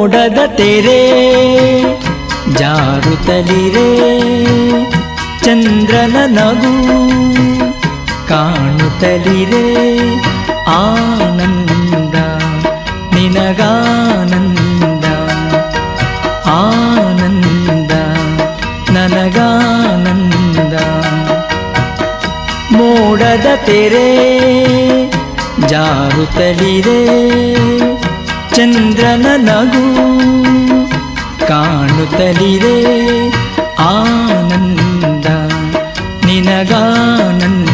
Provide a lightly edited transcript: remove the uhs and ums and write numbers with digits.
ಮೋಡದ ತೆರೆ ಜಾರುತ್ತಲಿರೆ ಚಂದ್ರನ ನಗು ಕಾಣುತ್ತಲಿರೆ ಆನಂದ ನಿನಗಾನಂದ ಆನಂದ ನನಗಾನಂದ ಮೋಡದ ತೆರೆ ಜಾರುತ್ತಲಿರೆ ಚಂದ್ರನ ನಗು ಕಾಣುತ್ತಲಿರೆ ಆನಂದ ನಿನಗಾನಂದ